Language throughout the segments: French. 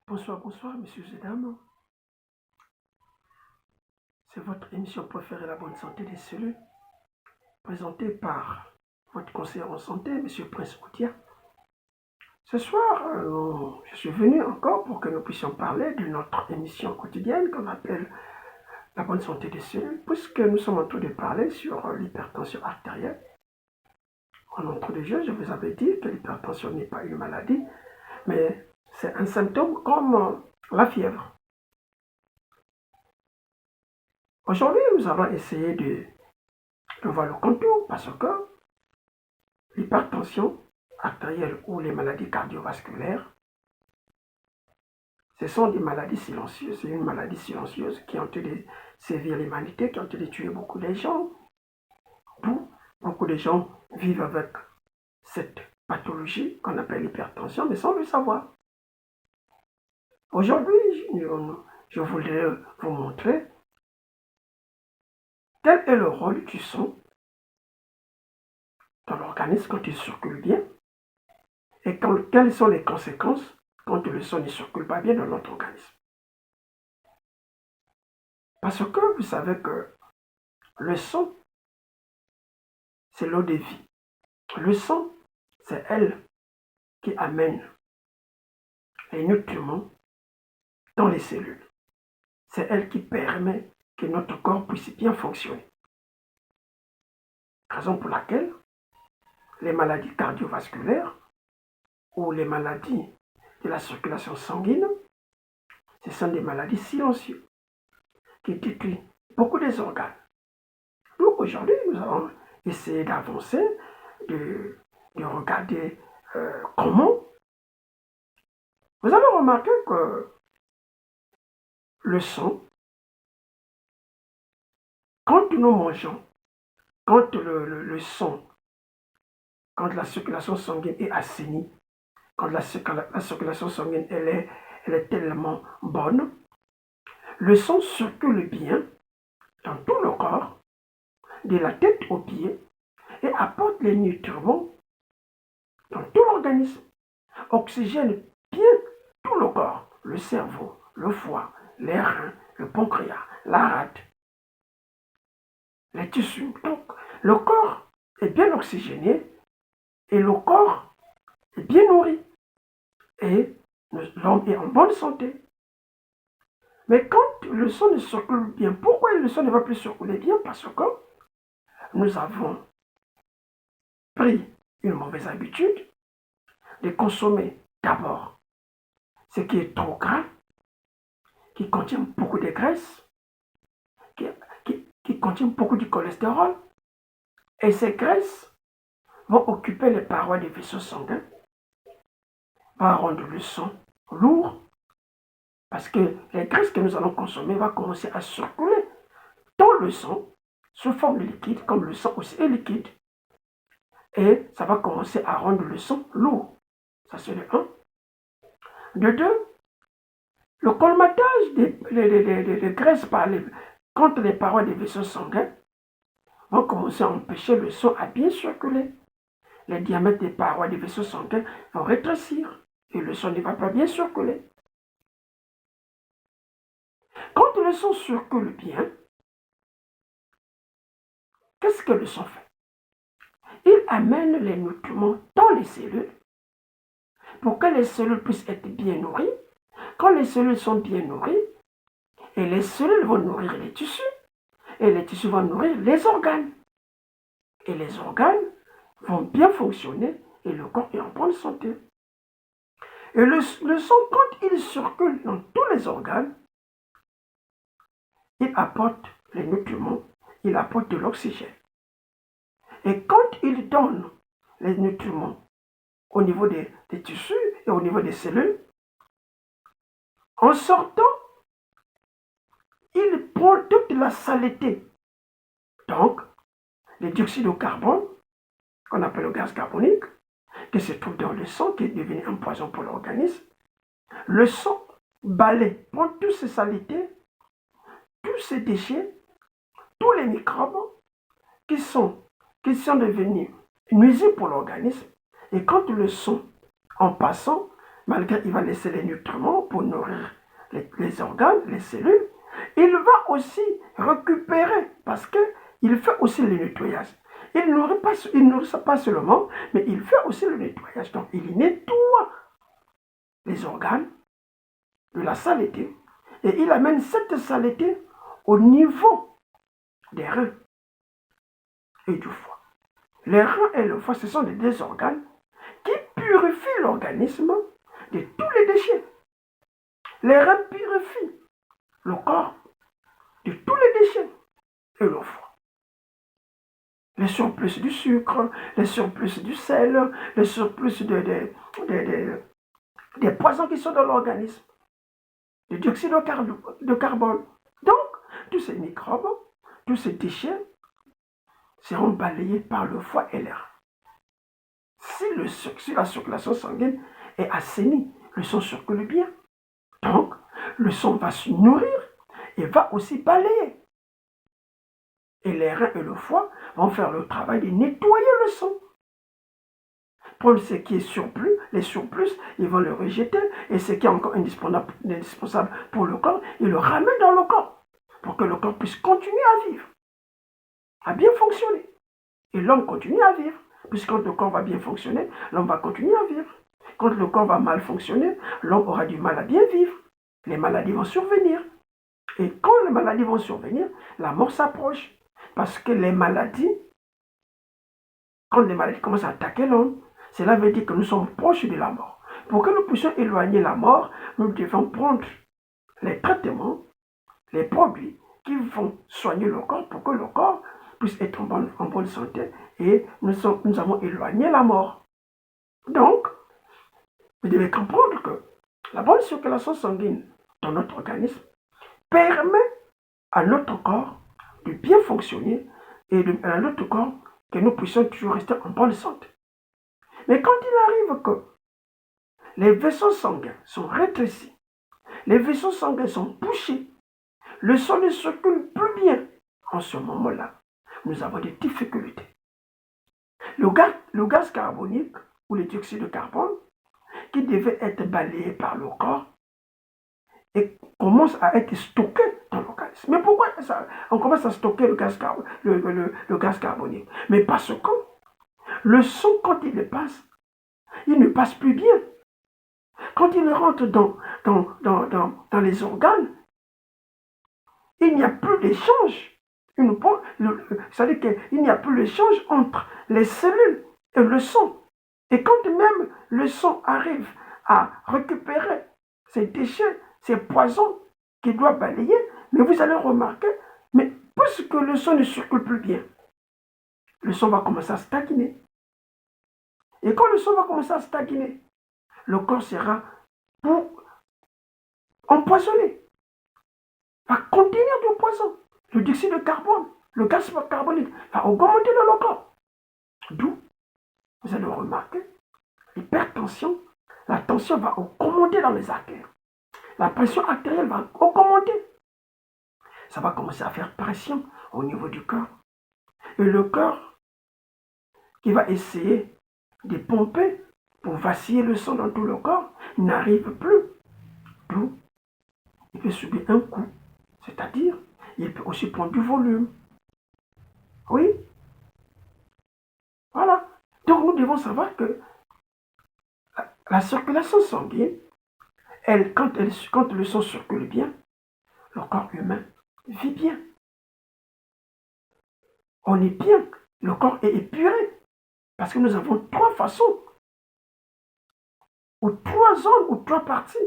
Bonsoir, bonsoir, messieurs et dames. C'est votre émission préférée, La Bonne Santé des cellules, présentée par votre conseiller en santé, monsieur Prince Outia. Ce soir, je suis venu encore pour que nous puissions parler de notre émission quotidienne qu'on appelle La Bonne Santé des cellules, puisque nous sommes en train de parler sur l'hypertension artérielle. En entrée de jeu, je vous avais dit que l'hypertension n'est pas une maladie, mais c'est un symptôme comme la fièvre. Aujourd'hui, nous allons essayer de voir le contour parce que l'hypertension artérielle ou les maladies cardiovasculaires, ce sont des maladies silencieuses. C'est une maladie silencieuse qui ont tué sévir l'humanité, qui ont tué beaucoup de gens. Beaucoup de gens vivent avec cette pathologie qu'on appelle l'hypertension, mais sans le savoir. Aujourd'hui, je voudrais vous montrer quel est le rôle du sang dans l'organisme quand il circule bien et quelles sont les conséquences quand le sang ne circule pas bien dans notre organisme. Parce que vous savez que le sang, c'est l'eau de vie. Le sang, c'est elle qui amène les nutriments dans les cellules. C'est elle qui permet que notre corps puisse bien fonctionner. Raison pour laquelle les maladies cardiovasculaires ou les maladies de la circulation sanguine, ce sont des maladies silencieuses qui détruisent beaucoup des organes. Donc aujourd'hui, nous allons essayer d'avancer, de regarder comment. Vous avez remarqué que le sang, quand nous mangeons, quand le sang, quand la circulation sanguine est assainie, quand la circulation sanguine elle est tellement bonne, le sang circule bien dans tout le corps, de la tête aux pieds, et apporte les nutriments dans tout l'organisme, oxygène bien tout le corps, le cerveau, le foie, les reins, le pancréas, la rate, les tissus. Donc, le corps est bien oxygéné et le corps est bien nourri. Et l'homme est en bonne santé. Mais quand le sang ne circule bien, pourquoi le sang ne va plus circuler bien? Parce que nous avons pris une mauvaise habitude de consommer d'abord ce qui est trop gras, qui contient beaucoup de graisse, qui contient beaucoup de cholestérol. Et ces graisses vont occuper les parois des vaisseaux sanguins, vont rendre le sang lourd, parce que les graisses que nous allons consommer vont commencer à circuler dans le sang sous forme de liquide, comme le sang aussi est liquide. Et ça va commencer à rendre le sang lourd. Ça, c'est le 1. De 2, le colmatage des graisses contre les parois des vaisseaux sanguins vont commencer à empêcher le sang à bien circuler. Les diamètres des parois des vaisseaux sanguins vont rétrécir et le sang ne va pas bien circuler. Quand le sang circule bien, qu'est-ce que le sang fait? Il amène les nutriments dans les cellules pour que les cellules puissent être bien nourries. Quand les cellules sont bien nourries, et les cellules vont nourrir les tissus, et les tissus vont nourrir les organes. Et les organes vont bien fonctionner et le corps est en bonne santé. Et le sang, quand il circule dans tous les organes, il apporte les nutriments, il apporte de l'oxygène. Et quand il donne les nutriments au niveau des tissus et au niveau des cellules, en sortant, il prend toute la saleté. Donc, le dioxyde de carbone, qu'on appelle le gaz carbonique, qui se trouve dans le sang, qui est devenu un poison pour l'organisme, le sang balaie, prend toutes ces saletés, tous ces déchets, tous les microbes qui sont devenus nuisibles pour l'organisme. Et quand le sang, en passant, malgré qu'il va laisser les nutriments pour nourrir les organes, les cellules, il va aussi récupérer parce qu'il fait aussi le nettoyage. Il ne nourrit pas seulement, mais il fait aussi le nettoyage. Donc, il nettoie les organes de la saleté et il amène cette saleté au niveau des reins et du foie. Les reins et le foie, ce sont les deux organes qui purifient l'organisme de tous les déchets. Les reins purifient le corps de tous les déchets et le foie. Les surplus du sucre, les surplus du sel, les surplus des poisons qui sont dans l'organisme, du dioxyde de carbone. Donc, tous ces microbes, tous ces déchets seront balayés par le foie et l'air. Si la circulation sanguine est assainie, le sang circule bien. Donc, le sang va se nourrir et va aussi balayer. Et les reins et le foie vont faire le travail de nettoyer le sang. Prendre ce qui est surplus, les surplus, ils vont le rejeter. Et ce qui est encore indispensable pour le corps, ils le ramènent dans le corps. Pour que le corps puisse continuer à vivre, à bien fonctionner. Et l'homme continue à vivre. Puisque quand le corps va bien fonctionner, l'homme va continuer à vivre. Quand le corps va mal fonctionner, l'homme aura du mal à bien vivre. Les maladies vont survenir. Et quand les maladies vont survenir, la mort s'approche. Parce que les maladies, quand les maladies commencent à attaquer l'homme, cela veut dire que nous sommes proches de la mort. Pour que nous puissions éloigner la mort, nous devons prendre les traitements, les produits qui vont soigner le corps pour que le corps puisse être en bonne santé et nous avons éloigné la mort. Donc, vous devez comprendre que la bonne circulation sanguine dans notre organisme permet à notre corps de bien fonctionner et à notre corps que nous puissions toujours rester en bonne santé. Mais quand il arrive que les vaisseaux sanguins sont rétrécis, les vaisseaux sanguins sont bouchés, le sang ne circule plus bien, en ce moment-là, nous avons des difficultés. Le gaz carbonique ou le dioxyde de carbone, qui devait être balayé par le corps, et commence à être stocké dans l'organisme. Mais pourquoi on commence à stocker le gaz carbonique? Mais parce que le sang, quand il ne passe plus bien. Quand il rentre dans les organes, il n'y a plus d'échange. C'est-à-dire qu'il n'y a plus d'échange entre les cellules et le sang. Et quand même le sang arrive à récupérer ces déchets, ces poisons qu'il doit balayer, mais vous allez remarquer, mais puisque le sang ne circule plus bien, le sang va commencer à stagner. Et quand le sang va commencer à stagner, le corps sera empoisonné, va contenir du poison. Le dioxyde de carbone, le gaz carbonique va augmenter dans le corps. D'où, vous allez remarquer, l'hypertension, la tension va augmenter dans les artères. La pression artérielle va augmenter. Ça va commencer à faire pression au niveau du cœur. Et le cœur qui va essayer de pomper pour vaciller le sang dans tout le corps n'arrive plus. D'où il peut subir un coup. C'est-à-dire, il peut aussi prendre du volume. Oui. Voilà. Donc nous devons savoir que la circulation sanguine, quand le sang circule bien, le corps humain vit bien. On est bien. Le corps est épuré. Parce que nous avons trois façons, ou trois zones, ou trois parties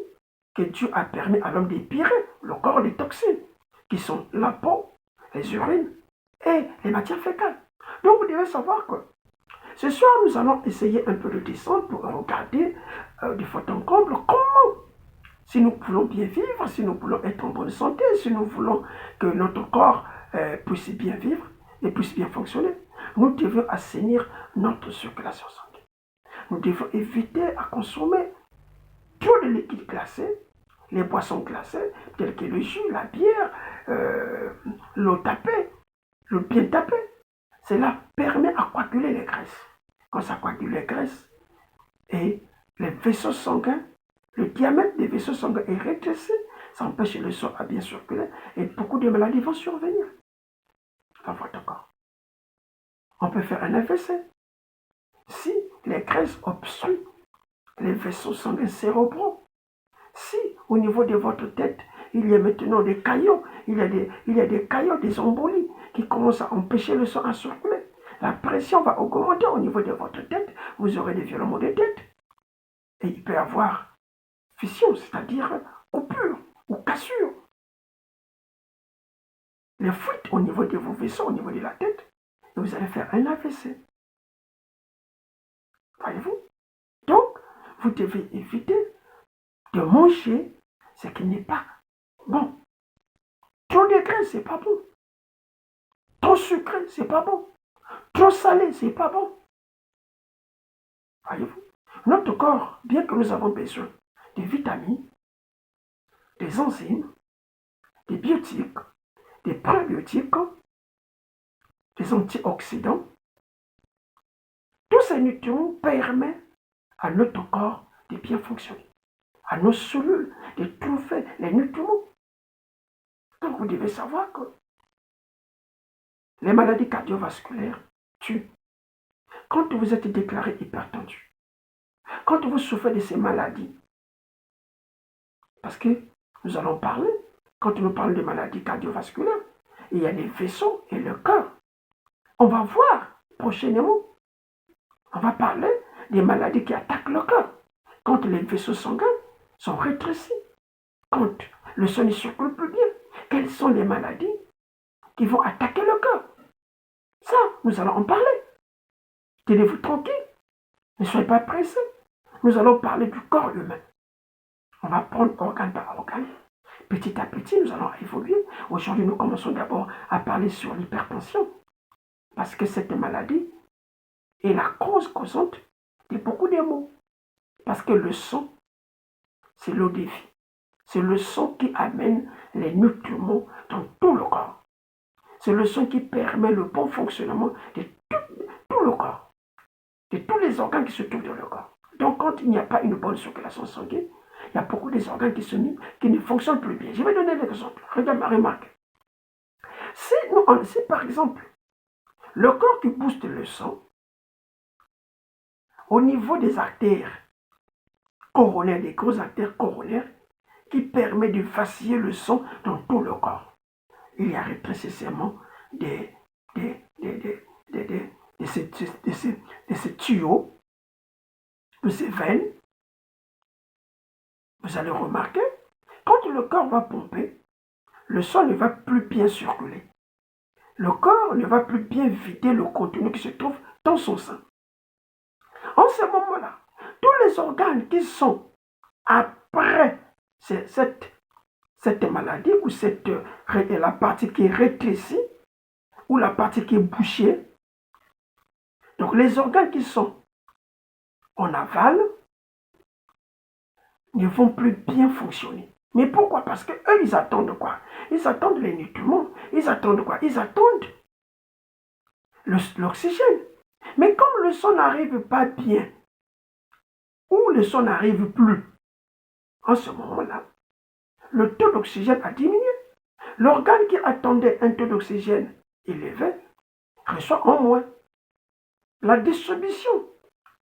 que Dieu a permis à l'homme d'épurer le corps des toxines, qui sont la peau, les urines et les matières fécales. Donc vous devez savoir que ce soir, nous allons essayer un peu de descendre pour regarder de fond en comble comment, si nous voulons bien vivre, si nous voulons être en bonne santé, si nous voulons que notre corps puisse bien vivre et puisse bien fonctionner, nous devons assainir notre circulation sanguine. Nous devons éviter à consommer trop de liquides glacés, les boissons glacées, telles que le jus, la bière, l'eau tapée, l'eau bien tapée. Cela permet à coaguler les graisses. Quand ça coagule les graisses, et les vaisseaux sanguins Le diamètre des vaisseaux sanguins est rétréci, ça empêche le sang à bien circuler et beaucoup de maladies vont survenir dans votre corps. On peut faire un AVC si les graisses obstruent les vaisseaux sanguins cérébraux. Si au niveau de votre tête, il y a maintenant des caillots, il y a des caillots, des embolies qui commencent à empêcher le sang à circuler. La pression va augmenter au niveau de votre tête, vous aurez des violements de tête. Et il peut y avoir fission, c'est-à-dire coupure ou cassure. Les fuites au niveau de vos vaisseaux, au niveau de la tête, et vous allez faire un AVC. Voyez-vous? Donc, vous devez éviter de manger ce qui n'est pas bon. Trop de graisse, c'est pas bon. Trop sucré, c'est pas bon. Trop salé, c'est pas bon. Voyez-vous? Notre corps, bien que nous avons besoin des vitamines, des enzymes, des biotiques, des prébiotiques, des antioxydants, tous ces nutriments permettent à notre corps de bien fonctionner, à nos cellules de trouver les nutriments. Donc vous devez savoir que les maladies cardiovasculaires tuent. Quand vous êtes déclaré hypertendu, quand vous souffrez de ces maladies, parce que nous allons parler, quand nous parlons de maladies cardiovasculaires, il y a les vaisseaux et le cœur. On va voir prochainement, on va parler des maladies qui attaquent le cœur. Quand les vaisseaux sanguins sont rétrécis, quand le sang ne circule plus bien, quelles sont les maladies qui vont attaquer le cœur? Ça, nous allons en parler. Tenez-vous tranquille, ne soyez pas pressés. Nous allons parler du corps humain. On va prendre organe par organe. Petit à petit, nous allons évoluer. Aujourd'hui, nous commençons d'abord à parler sur l'hypertension. Parce que cette maladie est la cause causante de beaucoup de maux. Parce que le sang, c'est l'eau de vie. C'est le sang qui amène les nutriments dans tout le corps. C'est le sang qui permet le bon fonctionnement de tout le corps, de tous les organes qui se trouvent dans le corps. Donc, quand il n'y a pas une bonne circulation sanguine, il y a beaucoup des organes qui ne fonctionnent plus bien. Je vais donner l'exemple. Regarde ma remarque. Si par exemple, le corps qui booste le sang, au niveau des artères coronaires, des grosses artères coronaires, qui permet de vaciller le sang dans tout le corps. Il y a rétrécissement de ces tuyaux, de ces veines. Vous allez remarquer, quand le corps va pomper, le sang ne va plus bien circuler. Le corps ne va plus bien vider le contenu qui se trouve dans son sein. En ce moment-là, tous les organes qui sont après cette maladie ou la partie qui est rétrécie ou la partie qui est bouchée, donc les organes qui sont en aval ne vont plus bien fonctionner. Mais pourquoi? Parce qu'eux, ils attendent quoi? Ils attendent les nutriments. Ils attendent quoi? Ils attendent l'oxygène. Mais comme le sang n'arrive pas bien, ou le sang n'arrive plus, en ce moment-là, le taux d'oxygène a diminué. L'organe qui attendait un taux d'oxygène élevé reçoit en moins. La distribution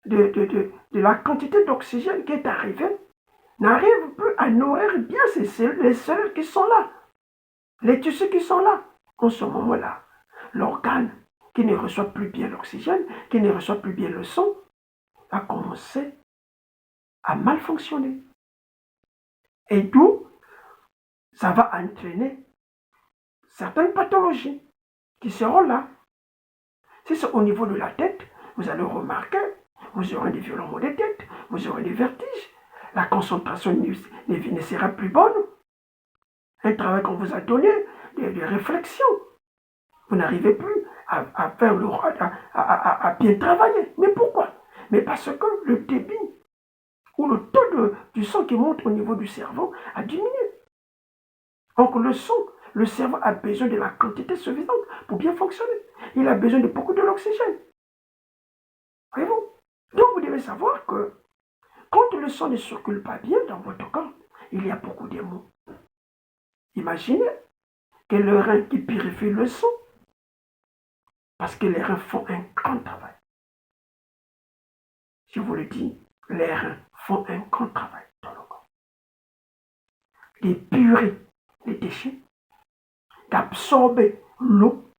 de la quantité d'oxygène qui est arrivée n'arrive plus à nourrir bien les cellules qui sont là, les tissus qui sont là. En ce moment-là, l'organe qui ne reçoit plus bien l'oxygène, qui ne reçoit plus bien le sang, va commencer à mal fonctionner. Et d'où ça va entraîner certaines pathologies qui seront là. Si c'est au niveau de la tête, vous allez remarquer, vous aurez des violements de tête, vous aurez des vertiges, la concentration ne sera plus bonne. Un travail qu'on vous a donné, des réflexions, vous n'arrivez plus à faire à bien travailler. Mais pourquoi? Mais parce que le débit ou le taux du sang qui monte au niveau du cerveau a diminué. Donc le cerveau a besoin de la quantité suffisante pour bien fonctionner. Il a besoin de beaucoup de l'oxygène. Voyez-vous? Donc vous devez savoir que Quand le sang ne circule pas bien dans votre corps, il y a beaucoup de maux. Imaginez que le rein qui purifie le sang, parce que les reins font un grand travail. Je vous le dis, les reins font un grand travail dans le corps. D'épurer les déchets, d'absorber l'eau,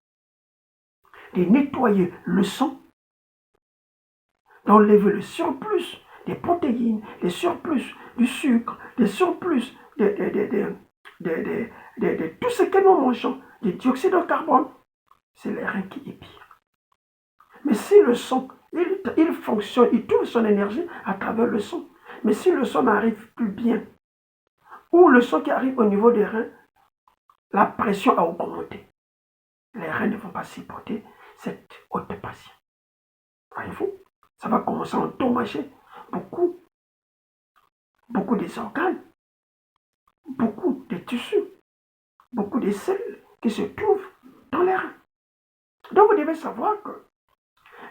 de nettoyer le sang, d'enlever le surplus des protéines, les surplus du sucre, les surplus de tout ce que nous mangeons, du dioxyde de carbone. C'est les reins qui épirent. Mais si le sang, il fonctionne, il trouve son énergie à travers le sang. Mais si le sang n'arrive plus bien, ou le sang qui arrive au niveau des reins, la pression a augmenté. Les reins ne vont pas supporter cette haute pression. Voyez-vous, ça va commencer à endommager beaucoup des organes, beaucoup des tissus, beaucoup de cellules qui se trouvent dans les reins. Donc vous devez savoir que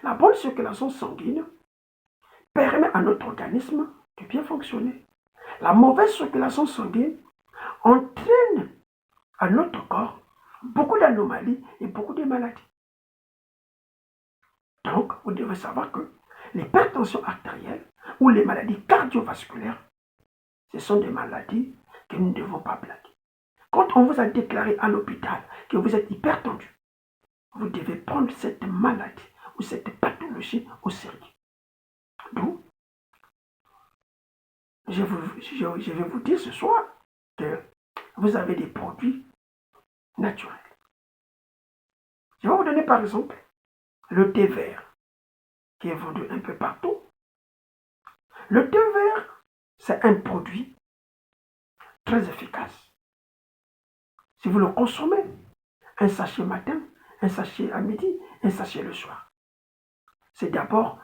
la bonne circulation sanguine permet à notre organisme de bien fonctionner. La mauvaise circulation sanguine entraîne à notre corps beaucoup d'anomalies et beaucoup de maladies. Donc, vous devez savoir que l'hypertension artérielle ou les maladies cardiovasculaires, ce sont des maladies que nous ne devons pas blaguer. Quand on vous a déclaré à l'hôpital que vous êtes hypertendu, vous devez prendre cette maladie ou cette pathologie au sérieux. Donc, je vais vous dire ce soir que vous avez des produits naturels. Je vais vous donner par exemple le thé vert qui est vendu un peu partout. Le thé vert, c'est un produit très efficace. Si vous le consommez, un sachet matin, un sachet à midi, un sachet le soir. C'est d'abord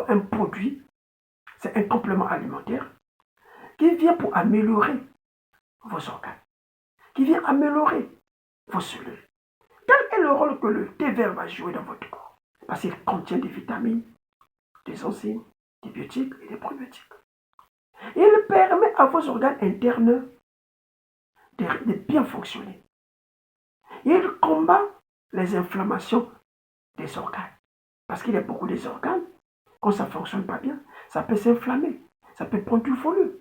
un produit, c'est un complément alimentaire qui vient pour améliorer vos organes, qui vient améliorer vos cellules. Quel est le rôle que le thé vert va jouer dans votre corps? Parce qu'il contient des vitamines, des enzymes, des biotiques et des probiotiques. Il permet à vos organes internes de bien fonctionner. Il combat les inflammations des organes. Parce qu'il y a beaucoup des organes, quand ça ne fonctionne pas bien, ça peut s'inflammer, ça peut prendre du volume.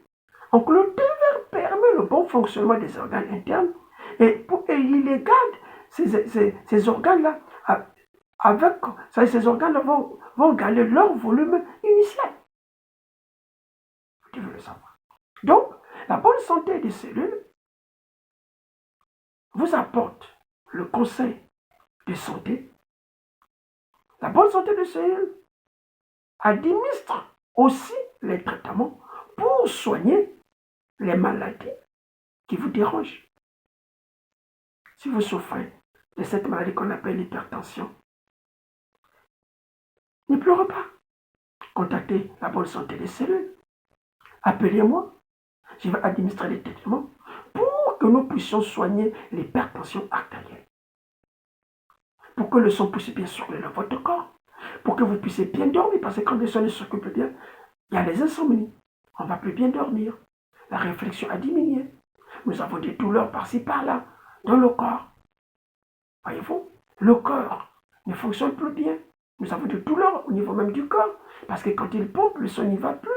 Donc le thé vert permet le bon fonctionnement des organes internes et il les garde, ces organes-là, ces organes vont garder leur volume initial. Tu veux le savoir. Donc, la bonne santé des cellules vous apporte le conseil de santé. La bonne santé des cellules administre aussi les traitements pour soigner les maladies qui vous dérangent. Si vous souffrez de cette maladie qu'on appelle l'hypertension, ne pleurez pas. Contactez la bonne santé des cellules. Appelez-moi. Je vais administrer les traitements pour que nous puissions soigner l'hypertension artérielle. Pour que le sang puisse bien circuler dans votre corps. Pour que vous puissiez bien dormir. Parce que quand le sang ne circule plus bien, il y a les insomnies. On ne va plus bien dormir. La réflexion a diminué. Nous avons des douleurs par-ci, par-là, dans le corps. Voyez-vous, le corps ne fonctionne plus bien. Nous avons des douleurs au niveau même du corps. Parce que quand il pompe, le sang n'y va plus.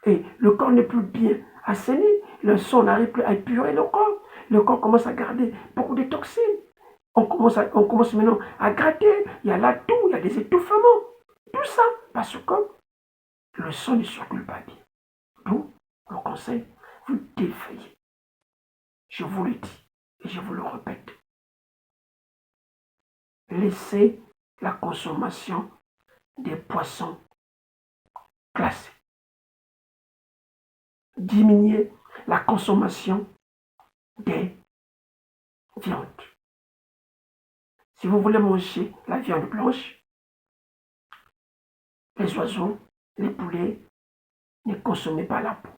Et le corps n'est plus bien assaini. Le sang n'arrive plus à épurer le corps. Le corps commence à garder beaucoup de toxines. On commence maintenant à gratter. Il y a la toux, il y a des étouffements. Tout ça parce que le sang ne circule pas bien. D'où le conseil, vous défayez. Je vous le dis et je vous le répète. Laissez la consommation des poissons classés. Diminuez la consommation des viandes. Si vous voulez manger la viande blanche, les oiseaux, les poulets, ne consommez pas la peau.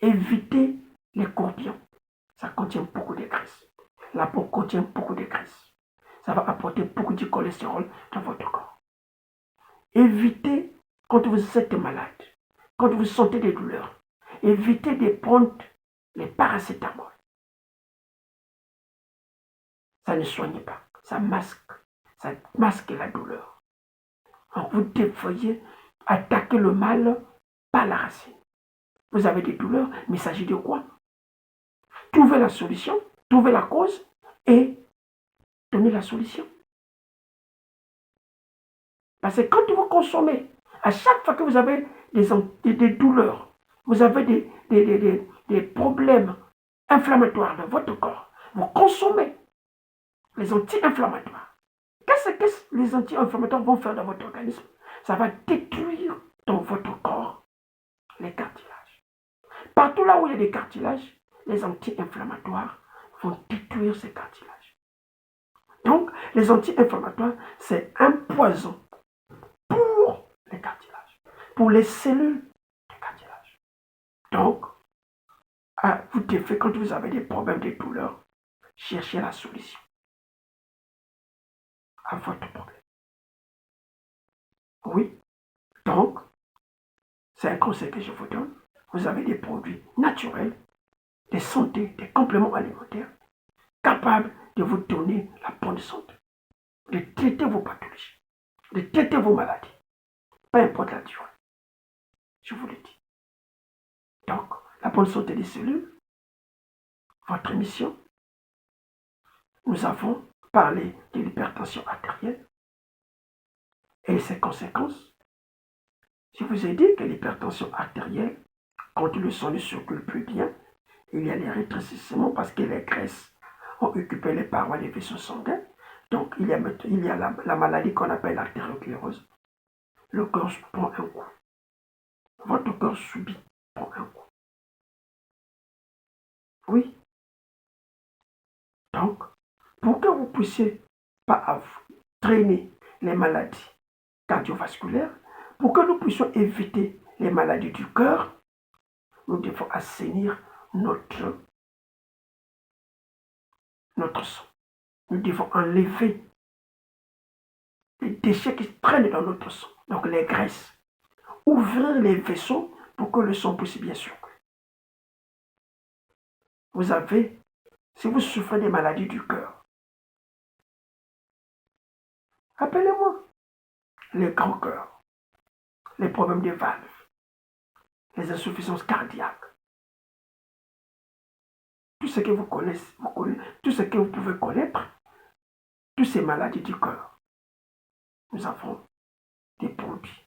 Évitez les courbions. Ça contient beaucoup de graisse. La peau contient beaucoup de graisse. Ça va apporter beaucoup de cholestérol dans votre corps. Évitez, quand vous êtes malade, quand vous sentez des douleurs, évitez de prendre les paracétamol. Ça ne soigne pas, ça masque la douleur. Donc vous devriez attaquer le mal par la racine. Vous avez des douleurs, mais il s'agit de quoi? Trouver la solution, trouver la cause et donner la solution. Parce que quand vous consommez, à chaque fois que vous avez des douleurs, vous avez des problèmes inflammatoires dans votre corps, vous consommez les anti-inflammatoires. Qu'est-ce que les anti-inflammatoires vont faire dans votre organisme? Ça va détruire dans votre corps les cartilages. Partout là où il y a des cartilages, les anti-inflammatoires vont détruire ces cartilages. Donc, les anti-inflammatoires, c'est un poison pour les cartilages, pour les cellules des cartilages. Donc, vous devez, quand vous avez des problèmes de douleur, chercher la solution à votre problème. Oui, donc, c'est un conseil que je vous donne. Vous avez des produits naturels, des santé, des compléments alimentaires capables de vous donner la bonne santé, de traiter vos pathologies, de traiter vos maladies, peu importe la durée. Je vous le dis. Donc, la bonne santé des cellules, votre émission. Nous avons parlé de l'hypertension artérielle et ses conséquences. Je vous ai dit que l'hypertension artérielle, quand le sang ne circule plus bien, il y a des rétrécissements parce que les graisses ont occupé les parois des vaisseaux sanguins. Donc, il y a la maladie qu'on appelle l'artériosclérose. Le corps prend un coup. Votre corps subit prend un coup. Oui. Donc, pour que vous puissiez pas traîner les maladies cardiovasculaires, pour que nous puissions éviter les maladies du cœur, nous devons assainir notre sang. Nous devons enlever les déchets qui traînent dans notre sang, donc les graisses. Ouvrir les vaisseaux pour que le sang puisse bien circuler. Vous avez, si vous souffrez des maladies du cœur, appelez-moi. Les grands cœurs, les problèmes des valves, les insuffisances cardiaques, tout ce que vous connaissez, tout ce que vous pouvez connaître, toutes ces maladies du cœur. Nous avons des produits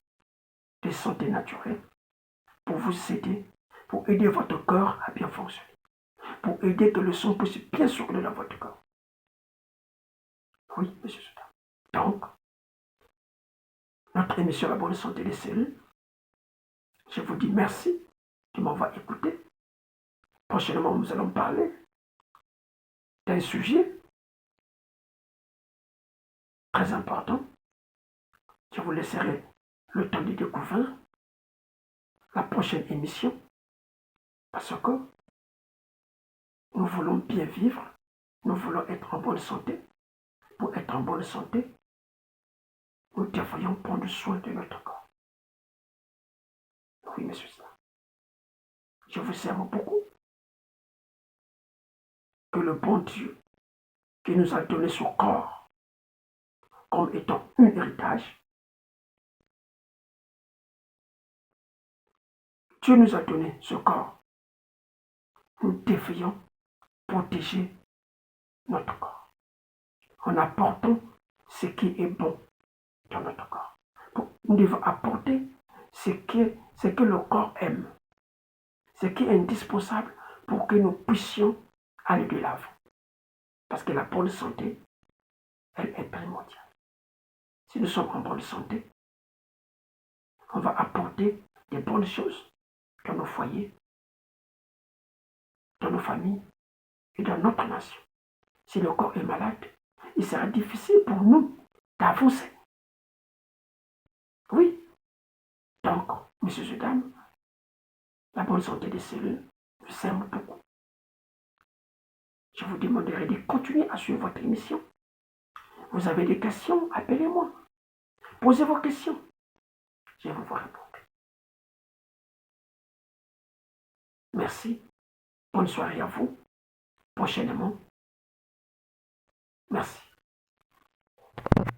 de santé naturelle pour vous aider, pour aider votre corps à bien fonctionner, pour aider que le sang puisse bien circuler dans votre corps. Oui, monsieur Soudan. Donc, notre émission La Bonne Santé des Cellules, je vous dis merci de m'avoir écouté. Prochainement, nous allons parler d'un sujet très important. Je vous laisserai le temps de découvrir la prochaine émission parce que nous voulons bien vivre, nous voulons être en bonne santé. Pour être en bonne santé, nous devrions prendre soin de notre corps. Oui, monsieur. Je vous aime beaucoup. Que le bon Dieu qui nous a donné son corps comme étant un héritage, Dieu nous a donné ce corps. Nous devrions protéger notre corps en apportant ce qui est bon dans notre corps. Nous devons apporter ce que le corps aime, ce qui est indispensable pour que nous puissions aller de l'avant. Parce que la bonne santé, elle est primordiale. Si nous sommes en bonne santé, on va apporter des bonnes choses dans nos foyers, dans nos familles et dans notre nation. Si le corps est malade, il sera difficile pour nous d'avancer. Oui. Donc, messieurs et dames, la bonne santé des cellules vous aime beaucoup. Je vous demanderai de continuer à suivre votre émission. Vous avez des questions, appelez-moi. Posez vos questions. Je vais vous répondre. Merci. Bonne soirée à vous. Prochainement. Merci.